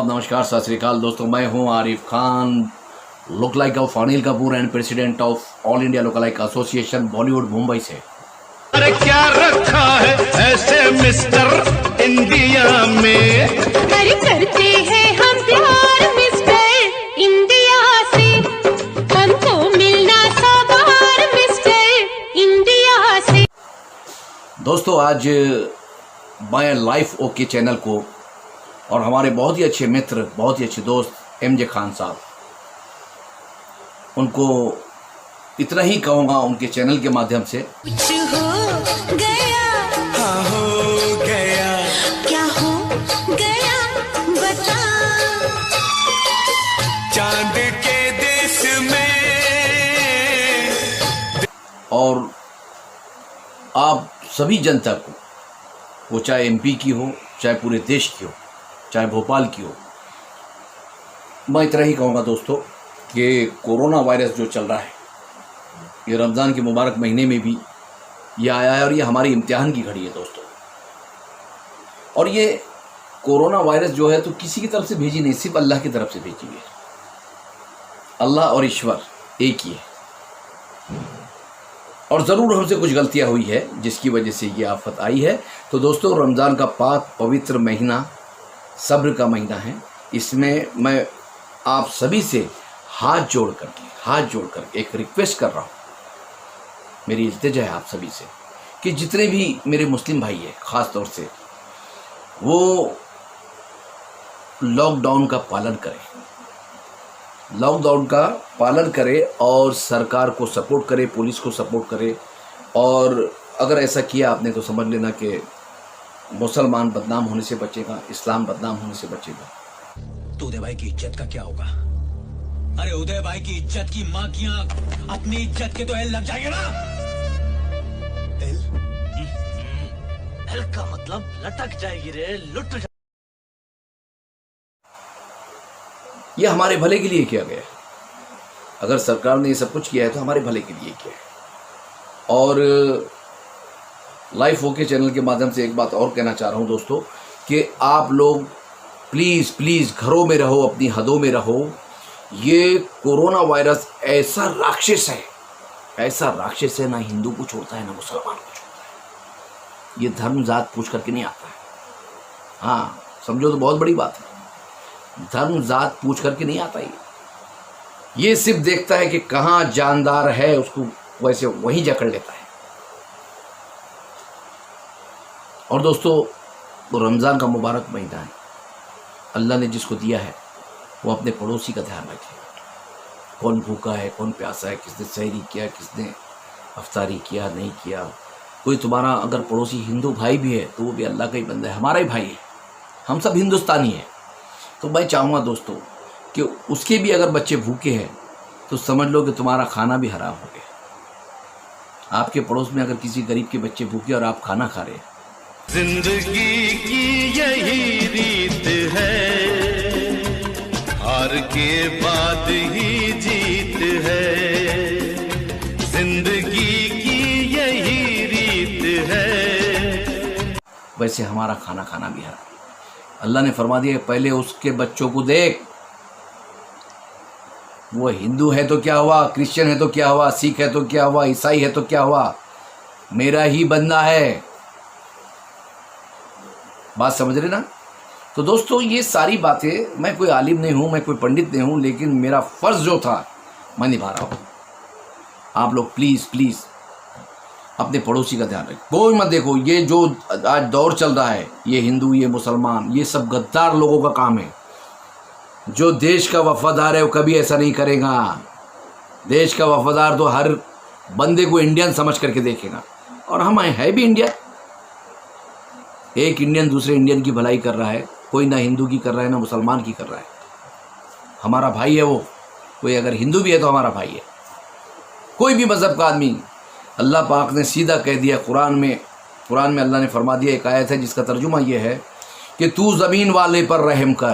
नमस्कार, सत श्री अकाल दोस्तों, मैं हूं Arif Khan, look like of Anil Kapoor and president of all India look like association Bollywood Mumbai से। अरे क्या रखा है ऐसे मिस्टर इंडिया में, अरे करते हैं हम प्यार मिस्टर इंडिया से, हमको मिलना सवार मिस्टर इंडिया से। दोस्तों, आज मैं लाइफ ओके चैनल को और हमारे बहुत ही अच्छे मित्र, बहुत ही अच्छे दोस्त एमजे खान साहब, उनको इतना ही कहूँगा उनके चैनल के माध्यम से, कुछ हो गया, हाँ हो गया, क्या हो गया बता, चांद के देश में। और आप सभी जनता को, वो चाहे एमपी की हो, चाहे पूरे देश की हो, चाहे भोपाल की हो, मैं इतना ही कहूँगा दोस्तों कि कोरोना वायरस जो चल रहा है, ये रमज़ान के मुबारक महीने में भी ये आया है और ये हमारी इम्तिहान की घड़ी है दोस्तों। और ये कोरोना वायरस जो है तो किसी की तरफ से भेजी नहीं, सिर्फ अल्लाह की तरफ से भेजी हुई है। अल्लाह और ईश्वर एक ही है, और ज़रूर हमसे कुछ गलतियाँ हुई है जिसकी वजह से ये आफत आई है। तो दोस्तों, रमज़ान का पाक पवित्र महीना सब्र का महीना है। इसमें मैं आप सभी से हाथ जोड़कर एक रिक्वेस्ट कर रहा हूँ, मेरी इल्तिजा है आप सभी से कि जितने भी मेरे मुस्लिम भाई हैं, ख़ास तौर से वो लॉकडाउन का पालन करें और सरकार को सपोर्ट करे, पुलिस को सपोर्ट करे। और अगर ऐसा किया आपने तो समझ लेना कि मुसलमान बदनाम होने से बचेगा, इस्लाम बदनाम होने से बचेगा। तो उदय भाई की इज्जत का क्या होगा? अरे उदय भाई की इज्जत की मां की आंख, अपनी इज्जत के तो एल लग जाएंगे ना। एल का मतलब लटक जाएगी रे, लुट जा। ये हमारे भले के लिए किया गया है। अगर सरकार ने ये सब कुछ किया है तो हमारे भले के लिए किया है। और लाइफ ओके चैनल के माध्यम से एक बात और कहना चाह रहा हूँ दोस्तों कि आप लोग प्लीज़ घरों में रहो, अपनी हदों में रहो। ये कोरोना वायरस ऐसा राक्षस है, ना हिंदू को छोड़ता है ना मुसलमान को छोड़ता है। ये धर्म जात पूछ करके नहीं आता है। हाँ, समझो तो बहुत बड़ी बात है, धर्म जात पूछ करके नहीं आता ये सिर्फ देखता है कि कहाँ जानदार है, उसको वैसे वहीं जकड़ लेता है। और दोस्तों, रमज़ान का मुबारक महीना है, अल्लाह ने जिसको दिया है वो अपने पड़ोसी का ध्यान रखे। कौन भूखा है, कौन प्यासा है, किसने सहरी किया, किसने अफ्तारी किया, नहीं किया। कोई तुम्हारा अगर पड़ोसी हिंदू भाई भी है तो वो भी अल्लाह का ही बंदा है, हमारा ही भाई है, हम सब हिंदुस्तानी हैं। तो मैं चाहूँगा दोस्तों कि उसके भी अगर बच्चे भूखे हैं तो समझ लो कि तुम्हारा खाना भी हराम हो गया। आपके पड़ोस में अगर किसी गरीब के बच्चे भूखे और आप खाना खा रहे हैं, जिंदगी की यही रीत है, हार के बाद ही जीत है। जिंदगी की यही रीत है। वैसे हमारा खाना खाना भी हराम। अल्लाह ने फरमा दिया पहले उसके बच्चों को देख, वो हिंदू है तो क्या हुआ, क्रिश्चियन है तो क्या हुआ, सिख है तो क्या हुआ, ईसाई है तो क्या हुआ, मेरा ही बंदा है। बात समझ रहे ना। तो दोस्तों, ये सारी बातें, मैं कोई आलिम नहीं हूँ, मैं कोई पंडित नहीं हूँ, लेकिन मेरा फ़र्ज़ जो था मैं निभा रहा हूँ। आप लोग प्लीज़ अपने पड़ोसी का ध्यान रखें। कोई मत देखो, ये जो आज दौर चल रहा है, ये हिंदू, ये मुसलमान, ये सब गद्दार लोगों का काम है। जो देश का वफादार है वो कभी ऐसा नहीं करेगा। देश का वफादार तो हर बंदे को इंडियन समझ करके देखेगा। और हम है भी इंडिया। एक इंडियन दूसरे इंडियन की भलाई कर रहा है, कोई ना हिंदू की कर रहा है ना मुसलमान की कर रहा है। हमारा भाई है वो, कोई अगर हिंदू भी है तो हमारा भाई है। कोई भी मज़हब का आदमी, अल्लाह पाक ने सीधा कह दिया कुरान में अल्लाह ने फरमा दिया, एक आयत है जिसका तर्जुमा ये है कि तू ज़मीन वाले पर रहम कर,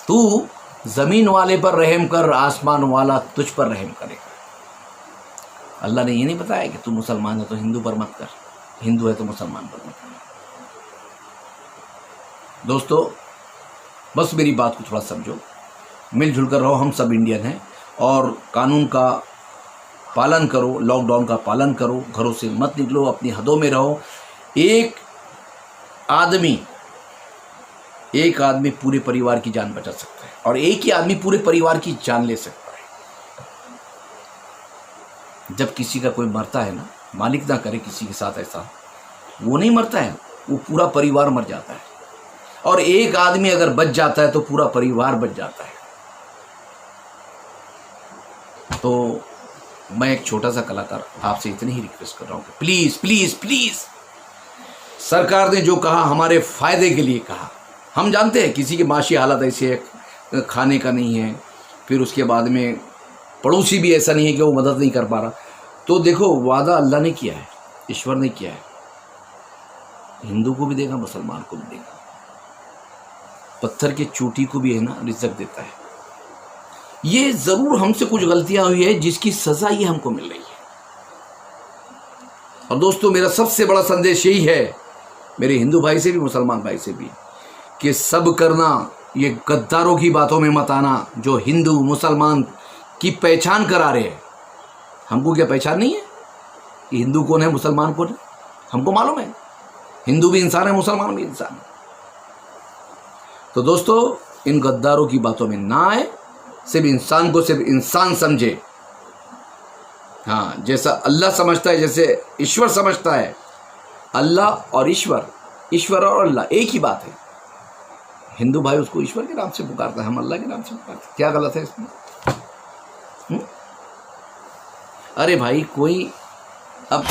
तू ज़मीन वाले पर रहम कर, आसमान वाला तुझ पर रहम करेगा। अल्लाह ने ये नहीं बताया कि तू मुसलमान है तो हिंदू पर मत कर, हिंदू है तो मुसलमान पर मत कर। दोस्तों बस मेरी बात को थोड़ा समझो, मिलजुल कर रहो, हम सब इंडियन हैं, और कानून का पालन करो, लॉकडाउन का पालन करो, घरों से मत निकलो, अपनी हदों में रहो। एक आदमी पूरे परिवार की जान बचा सकता है, और एक ही आदमी पूरे परिवार की जान ले सकता है। जब किसी का कोई मरता है ना, मालिक ना करे किसी के साथ ऐसा, वो नहीं मरता है, वो पूरा परिवार मर जाता है। और एक आदमी अगर बच जाता है तो पूरा परिवार बच जाता है। तो मैं एक छोटा सा कलाकार आपसे इतनी ही रिक्वेस्ट कर रहा हूँ कि प्लीज़ प्लीज़ प्लीज़, सरकार ने जो कहा हमारे फ़ायदे के लिए कहा। हम जानते हैं किसी की माशी हालत ऐसी है, खाने का नहीं है, फिर उसके बाद में पड़ोसी भी ऐसा नहीं है कि वो मदद नहीं कर पा रहा। तो देखो, वादा अल्लाह ने किया है, ईश्वर ने किया है, हिंदू को भी देगा, मुसलमान को भी देगा, पत्थर के चोटी को भी है ना रिज़्क देता है। ये ज़रूर हमसे कुछ गलतियां हुई है जिसकी सज़ा ये हमको मिल रही है। और दोस्तों मेरा सबसे बड़ा संदेश यही है, मेरे हिंदू भाई से भी मुसलमान भाई से भी, कि सब करना, ये गद्दारों की बातों में मत आना जो हिंदू मुसलमान की पहचान करा रहे हैं। हमको क्या पहचान नहीं है कि हिंदू कौन है, मुसलमान कौन है? हमको मालूम है, हिंदू भी इंसान है, मुसलमान भी इंसान है। तो दोस्तों इन गद्दारों की बातों में ना आए, सिर्फ इंसान को सिर्फ इंसान समझे। हाँ, जैसा अल्लाह समझता है, जैसे ईश्वर समझता है, अल्लाह और ईश्वर, ईश्वर और अल्लाह एक ही बात है। हिंदू भाई उसको ईश्वर के नाम से पुकारता है, हम अल्लाह के नाम से पुकारते हैं। क्या गलत है इसमें? अरे भाई कोई अब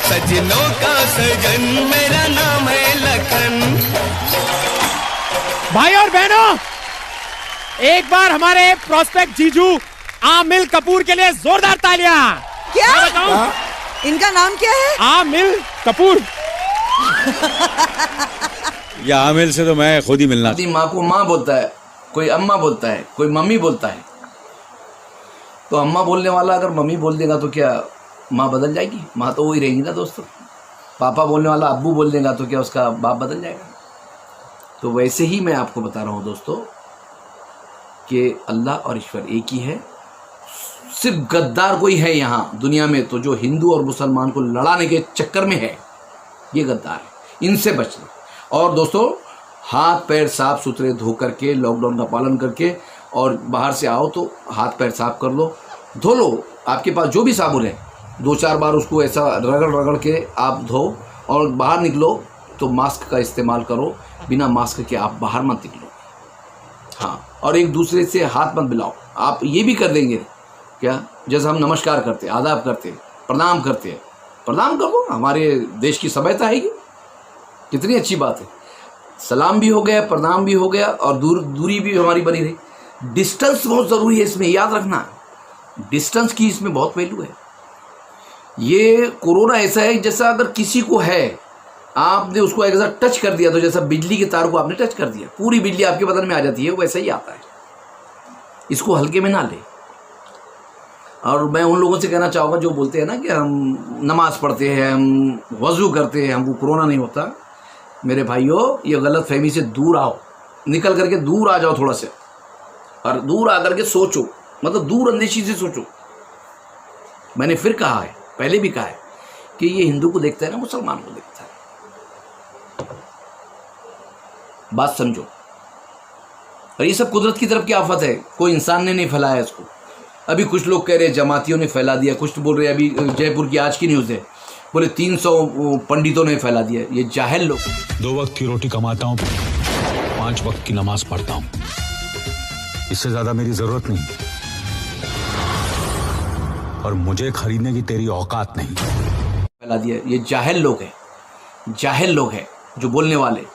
सजनों का सजन, मेरा नाम है लखन। भाई और बहनों, एक बार हमारे प्रोस्पेक्ट जीजू आमिल कपूर के लिए जोरदार तालियां। क्या? इनका नाम क्या है? आमिल कपूर। या आमिल से तो मैं खुद ही मिलना। अपनी माँ को माँ बोलता है, कोई अम्मा बोलता है, कोई मम्मी बोलता है। तो अम्मा बोलने वाला अगर मम्मी बोल देगा तो क्या माँ बदल जाएगी? माँ तो वही रहेगी ना दोस्तों। पापा बोलने वाला अब्बू बोल देगा तो क्या उसका बाप बदल जाएगा? तो वैसे ही मैं आपको बता रहा हूँ दोस्तों कि अल्लाह और ईश्वर एक ही है। सिर्फ गद्दार कोई है यहाँ दुनिया में तो जो हिंदू और मुसलमान को लड़ाने के चक्कर में है, ये गद्दार है, इनसे बचना। और दोस्तों हाथ पैर साफ सुथरे धो करके, लॉकडाउन का पालन करके, और बाहर से आओ तो हाथ पैर साफ कर लो, धो लो। आपके पास जो भी साबुन है 2-4 बार उसको ऐसा रगड़ के आप धो, और बाहर निकलो तो मास्क का इस्तेमाल करो, बिना मास्क के आप बाहर मत निकलो। हाँ, और एक दूसरे से हाथ मत मिलाओ। आप ये भी कर देंगे क्या, जैसे हम नमस्कार करते, आदाब करते, प्रणाम करते हैं, प्रणाम कर दो। हमारे देश की सभ्यता है, कितनी अच्छी बात है। सलाम भी हो गया, प्रणाम भी हो गया, और दूरी भी हमारी बनी रही। डिस्टेंस बहुत ज़रूरी है इसमें, याद रखना, डिस्टेंस की इसमें बहुत वैल्यू है। ये कोरोना ऐसा है जैसा अगर किसी को है, आपने उसको एक टच कर दिया तो जैसा बिजली के तार को आपने टच कर दिया, पूरी बिजली आपके बदन में आ जाती है, वैसा ही आता है। इसको हल्के में ना ले। और मैं उन लोगों से कहना चाहूँगा जो बोलते हैं ना कि हम नमाज़ पढ़ते हैं, हम वज़ू करते हैं, हमको कोरोना नहीं होता। मेरे भाइयों, ये गलत फहमी से दूर आओ, निकल करके दूर आ जाओ थोड़ा से, और दूर आकर के सोचो, मतलब दूर अंदेशी से सोचो। मैंने फिर कहा है, पहले भी कहा है कि ये हिंदू को देखता है ना, मुसलमान को देखता है। बात समझो। और ये सब कुदरत की तरफ की आफत है, कोई इंसान ने नहीं फैलाया इसको। अभी कुछ लोग कह रहे हैं जमातियों ने फैला दिया, कुछ बोल रहे हैं, अभी जयपुर की आज की न्यूज़ है, बोले 300 पंडितों ने फैला दिया। ये जाहिल लोग। 2 वक्त की रोटी कमाता हूँ, 5 वक्त की नमाज पढ़ता हूँ, इससे ज्यादा मेरी जरूरत नहीं, और मुझे खरीदने की तेरी औकात नहीं। फैला दिया। ये जाहिल लोग हैं, जाहिल लोग हैं जो बोलने वाले,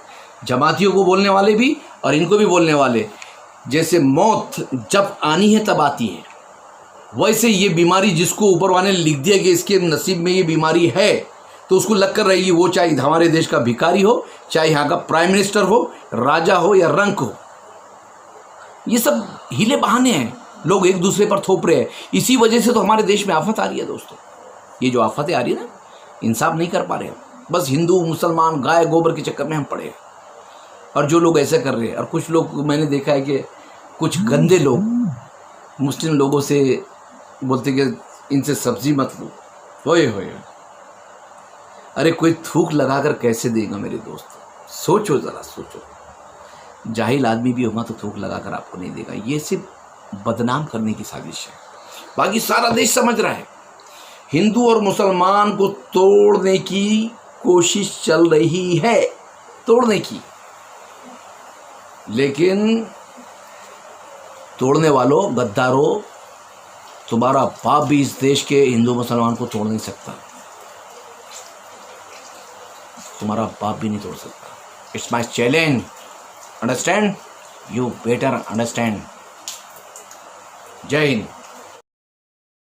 जमातियों को बोलने वाले भी और इनको भी बोलने वाले। जैसे मौत जब आनी है तब आती है, वैसे ये बीमारी जिसको ऊपर वाले ने लिख दिया कि इसके नसीब में ये बीमारी है, तो उसको लग कर रहेगी, वो चाहे हमारे देश का भिखारी हो, चाहे यहाँ का प्राइम मिनिस्टर हो, राजा हो या रंक हो। ये सब हीले बहाने हैं, लोग एक दूसरे पर थोप रहे हैं। इसी वजह से तो हमारे देश में आफत आ रही है दोस्तों। ये जो आफतें आ रही है ना, इंसाफ नहीं कर पा रहे हैं, बस हिंदू मुसलमान गाय गोबर के चक्कर में हम पड़े हैं। और जो लोग ऐसे कर रहे हैं, और कुछ लोग मैंने देखा है कि कुछ गंदे लोग मुस्लिम लोगों से बोलते कि इनसे सब्जी मत लो। होए होए, अरे कोई थूक लगाकर कैसे देगा मेरे दोस्त? सोचो ज़रा, सोचो। जाहिल आदमी भी होगा तो थूक लगाकर आपको नहीं देगा। ये सिर्फ बदनाम करने की साजिश है। बाकी सारा देश समझ रहा है, हिंदू और मुसलमान को तोड़ने की कोशिश चल रही है, तोड़ने की। लेकिन तोड़ने वालों, गद्दारों, तुम्हारा बाप भी इस देश के हिंदू मुसलमान को तोड़ नहीं सकता। तुम्हारा बाप भी नहीं तोड़ सकता। It's my challenge, understand? You better understand. जय हिंद।